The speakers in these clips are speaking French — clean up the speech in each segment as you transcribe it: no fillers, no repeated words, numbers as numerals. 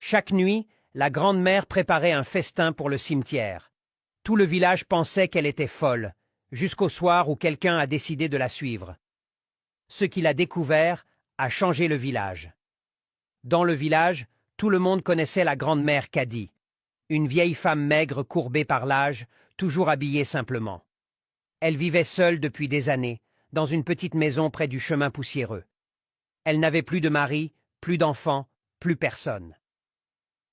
Chaque nuit, la grand-mère préparait un festin pour le cimetière. Tout le village pensait qu'elle était folle, jusqu'au soir où quelqu'un a décidé de la suivre. Ce qu'il a découvert a changé le village. Dans le village, tout le monde connaissait la grand-mère Cadie, une vieille femme maigre courbée par l'âge, toujours habillée simplement. Elle vivait seule depuis des années, dans une petite maison près du chemin poussiéreux. Elle n'avait plus de mari, plus d'enfants, plus personne.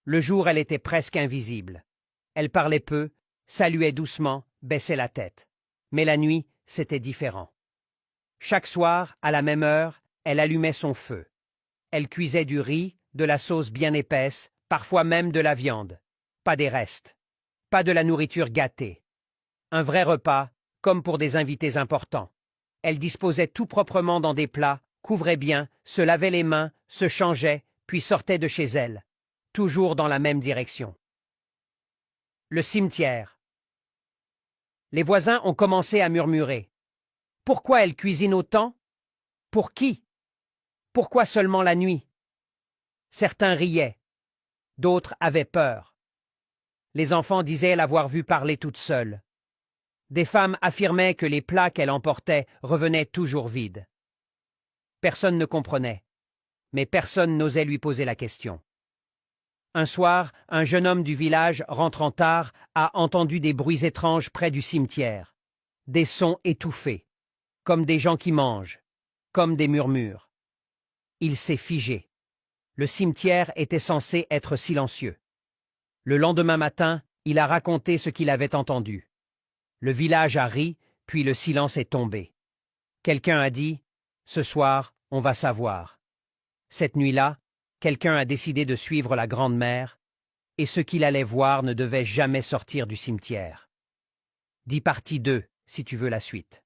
Le jour, elle était presque invisible. Elle parlait peu, saluait doucement, baissait la tête. Mais la nuit, c'était différent. Chaque soir, à la même heure, elle allumait son feu. Elle cuisait du riz, de la sauce bien épaisse, parfois même de la viande. Pas des restes. Pas de la nourriture gâtée. Un vrai repas, comme pour des invités importants. Elle disposait tout proprement dans des plats, couvrait bien, se lavait les mains, se changeait, puis sortait de chez elle. Toujours dans la même direction. Le cimetière. Les voisins ont commencé à murmurer. Pourquoi elle cuisine autant? Pour qui? Pourquoi seulement la nuit? Certains riaient. D'autres avaient peur. Les enfants disaient l'avoir vue parler toute seule. Des femmes affirmaient que les plats qu'elle emportait revenaient toujours vides. Personne ne comprenait, mais personne n'osait lui poser la question. Un soir, un jeune homme du village, rentrant tard, a entendu des bruits étranges près du cimetière. Des sons étouffés, comme des gens qui mangent, comme des murmures. Il s'est figé. Le cimetière était censé être silencieux. Le lendemain matin, il a raconté ce qu'il avait entendu. Le village a ri, puis le silence est tombé. Quelqu'un a dit « Ce soir, on va savoir ». Cette nuit-là, quelqu'un a décidé de suivre la grand-mère, et ce qu'il allait voir ne devait jamais sortir du cimetière. Dis partie 2, si tu veux la suite.